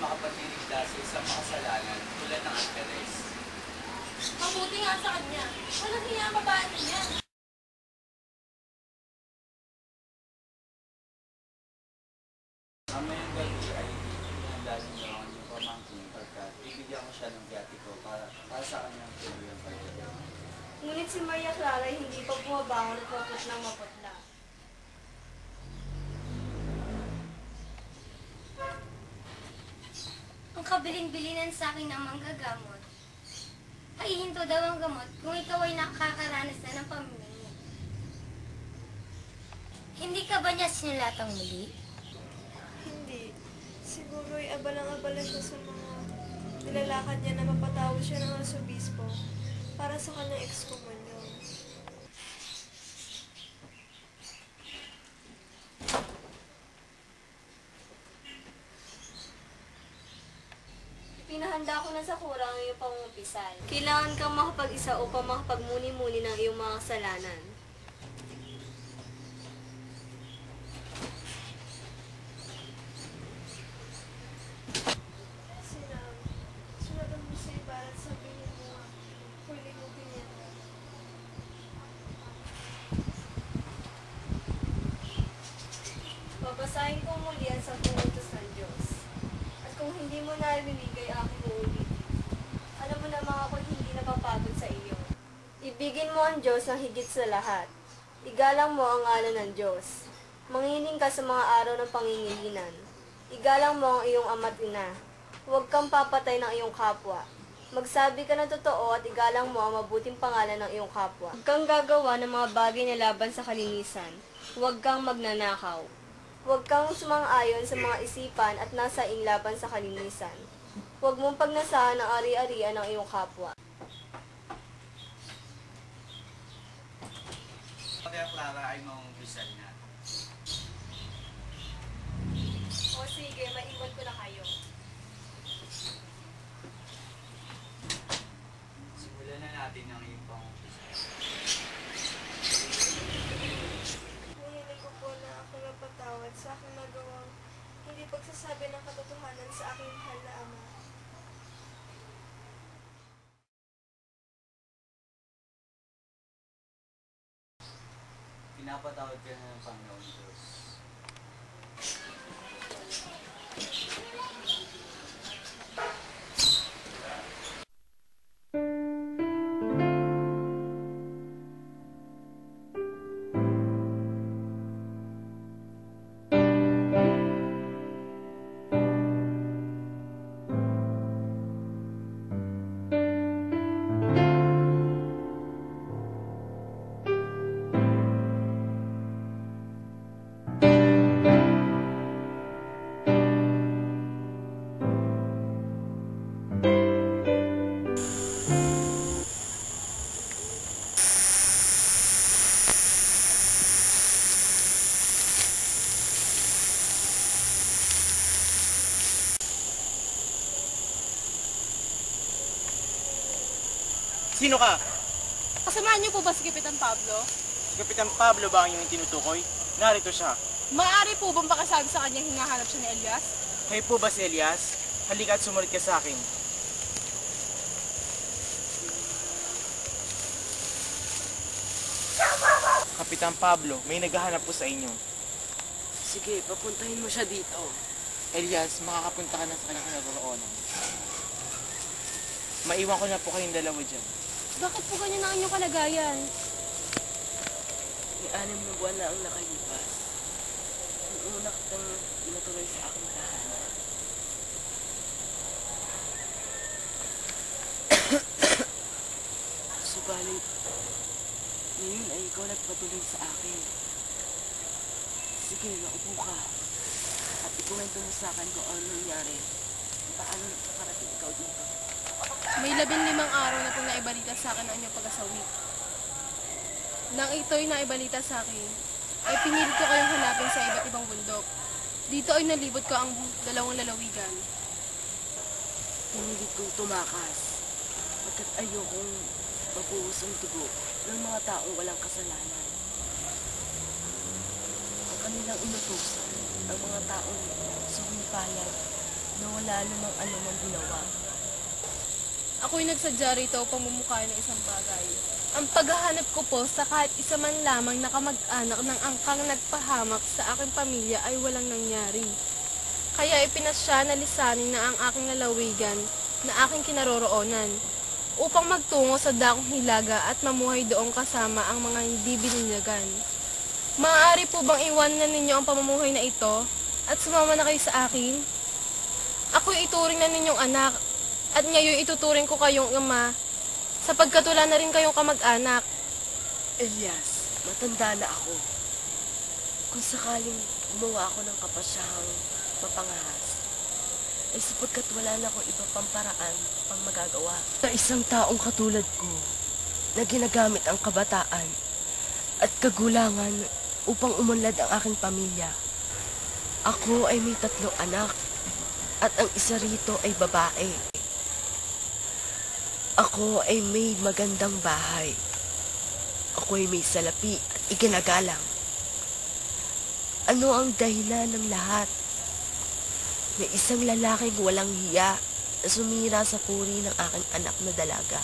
makapagdiligtas sa isang makasalanan tulad ng Angeles. Mabuti nga sa kanya. Walang hiya ang babae niya. Mamayang gabi ay hinihanda niyo ang inyong pamangkin pagkat bibigyan ko siya ng viatiko para sa kanyang tuluyang pagdating. Ngunit si Maria Clara ay hindi pa bumabangon at maputlang maputla. Ang kabilin-bilinan sa akin ng manggagamot. Paihinto daw ang gamot kung ikaw ay nakakaranas na ng pamimili. Hindi ka ba niya sinulatang muli? Hindi. Siguro ay abalang-abala siya sa mga nilalakad niya na mapatawad siya ng arsobispo para sa kanyang ekskomunyon. Pinahanda ko na sa kurang ang iyong pangumpisal. Kailangan kang makapag-isa upang makapagmuni-muni ng iyong mga kasalanan. Sinang, sunatan mo sa iba at sabihin mo, huli mo pinita. Babasahin ko muli ang 10 utos ng Diyos. At kung hindi mo narinig ay aking uulit. Alam mo namang ako'y hindi napapagod sa iyo. Ibigin mo ang Diyos ng higit sa lahat. Igalang mo ang ngalan ng Diyos. Mangiling ka sa mga araw ng pangingilinan. Igalang mo ang iyong ama't ina. Huwag kang papatay ng iyong kapwa. Magsabi ka ng totoo at igalang mo ang mabuting pangalan ng iyong kapwa. Huwag kang gagawa ng mga bagay na laban sa kalinisan. Huwag kang magnanakaw. Huwag kang sumang-ayon sa mga isipan at nasaing laban sa kalinisan. Huwag mong pagnasahan ang ari-arian ng iyong kapwa. Maria Clara ay mangunggisal na. O sige, maiwan ko na kayo. Simulan na natin ang iyong pangunggisal. Hinihiling ko po na ako mapatawad sa aking nagawang hindi pagsasabi ng katotohanan sa aking mahal na ama. Pinapatawad ka na ng Panginoon Diyos. Sino ka? Kasamahan niyo po ba si Kapitan Pablo? Si Kapitan Pablo ba ang iyong tinutukoy? Narito siya. Maaari po bang pakasabi sa kanyang hinahanap siya ni Elias? Kayo po ba si Elias? Halika at sumulit ka sa akin. Kapitan Pablo, may naghahanap po sa inyo. Sige, papuntahin mo siya dito. Elias, makakapunta ka na sa kanyang kinaroroonan. Maiwan ko na po kayong dalawa dyan. Bakit po ganyan ang inyong kalagayan? May 6 na buwan na ang nakalipas. Ang una kitang inutuloy sa aking tahanan. Subalit, ngayon ay ikaw nagpatuloy sa akin. Sige, naupo ka. At ikuwento mo sa akin kung ano nangyari. Paano nakarating ikaw dito? May 15 araw na pong naibalita sa akin ang inyong pag-asawi. Nang ito'y naibalita sa akin, ay pinilit ko kayong hanapin sa iba't ibang bundok. Dito ay nalibot ko ang 2 lalawigan. Pinilit kong tumakas. Pagkat ayokong mabuhos ang dugo ng mga taong walang kasalanan. Ang kanilang inutusan ang mga taong sumipalag na wala namang anumang ginawa. Ako'y nagsadya rito upang mumukha ng isang bagay. Ang paghahanap ko po sa kahit isa man lamang na kamag-anak ng angkang nagpahamak sa aking pamilya ay walang nangyari. Kaya ipinasya na lisanin na ang aking lalawigan na aking kinaroroonan upang magtungo sa dakong hilaga at mamuhay doon kasama ang mga hindi bininyagan. Maaari po bang iwanan ninyo ang pamumuhay na ito at sumama na kayo sa akin? Ako'y ituring na ninyong anak at ngayon ituturing ko kayong ama sapagkat wala na rin kayong kamag-anak. Elias, matanda na ako. Kung sakaling gumawa ako ng kapasyahang mapangahas, ay sapagkat wala na akong iba pang paraan pang magagawa. Sa isang taong katulad ko, na ginagamit ang kabataan at kagulangan upang umunlad ang aking pamilya. Ako ay may 3 anak at ang isa rito ay babae. Ako ay may magandang bahay. Ako ay may salapi at iginagalang. Ano ang dahilan ng lahat? May isang lalaking walang hiya na sumira sa puri ng aking anak na dalaga.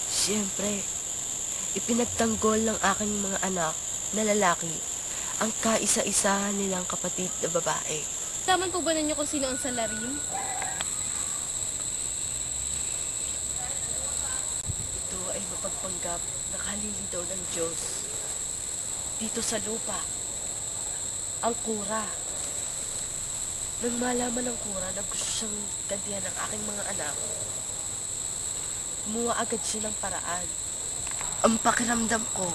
Siyempre, ipinagtanggol ng aking mga anak na lalaki ang kaisa-isahan nilang kapatid na babae. Taman po ba ninyo kung sino ang salarin? Ito ay mapagpanggap na kalilitaw ng Diyos. Dito sa lupa, ang kura. Nang malaman ng kura na gusto siyang gantihan ng aking mga anak, gumawa agad siya ng paraan. Ang pakiramdam ko,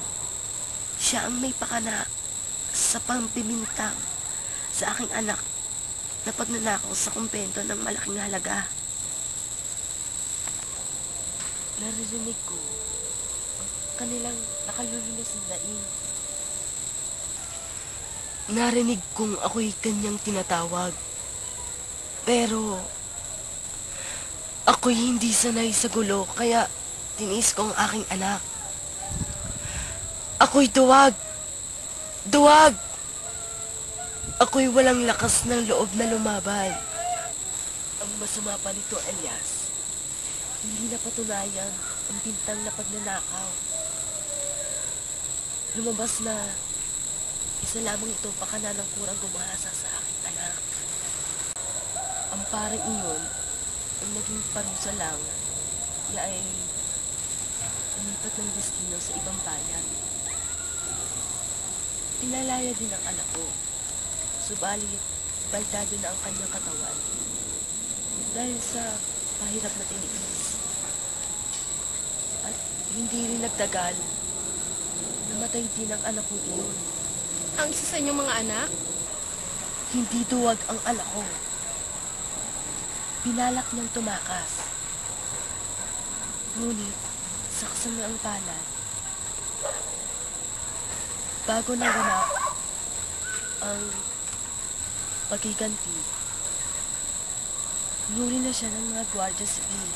siya ang may pakana sa pampimintang sa aking anak na pagnanakaw sa kumpento ng malaking halaga. Naririnig ko ang kanilang nakalulunas na daing. Narinig kong ako'y kanyang tinatawag. Pero ako'y hindi sanay sa gulo kaya tinis ko ang aking anak. Ako'y duwag! Duwag! Ako'y walang lakas ng loob na lumaban. Ang masama pa nito, Elias, hindi napatunayan ang bintang na pagnanakaw. Lumabas na isa lamang ito pakana ng kurang gumahasa sa aking anak. Ang parang iyon, ang naging parusa lang, niya ay lumipat ng destino sa ibang bayan. Pinalaya din ang anak ko, subalit baldado na ang kanyang katawan dahil sa pahirap na tiniis. At hindi rin nagtagal, namatay din ang anak ko iyon. Ang isa sa inyong mga anak? Hindi duwag ang anak ko. Pinalak niyang tumakas. Ngunit, saksan niya ang palad. Bago naganap ang paghiganti, hinuli na siya ng mga gwardiya sibil.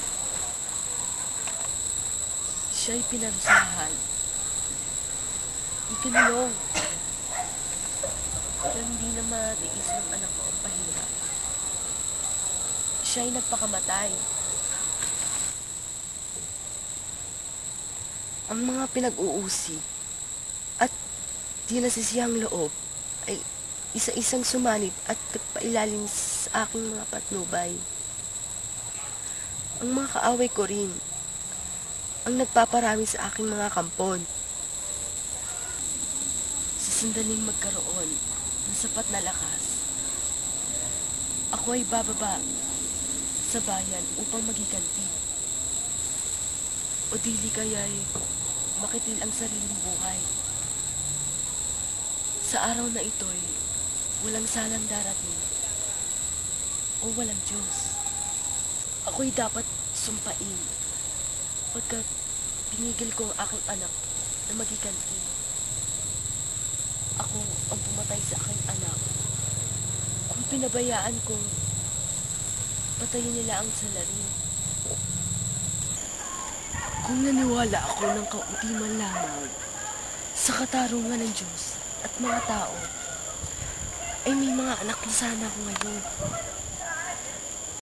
Siya'y pinarusahan. Ikinulong. Pero hindi na matiis ng anak ko ang pahirap. Siya'y nagpakamatay. Ang mga pinag-uusi at di nasisiyang loob ay isa-isang sumanib at nagpailalim sa aking mga patnubay. Ang mga kaaway ko rin ang nagpaparami sa aking mga kampon. Sa sandaling magkaroon ng sapat na lakas, ako ay bababa sa bayan upang magiganti. O dili kaya'y makitil ang sariling buhay. Sa araw na ito'y walang salang darating o walang Diyos. Ako'y dapat sumpain pagkat pinigil ko ang aking anak na magiganti. Ako ang pumatay sa aking anak. Kung pinabayaan ko, patayin nila ang salarin. Kung naniwala ako ng kaunti man lamang sa katarungan ng Diyos at mga tao, ay may mga anak na sana ako ngayon.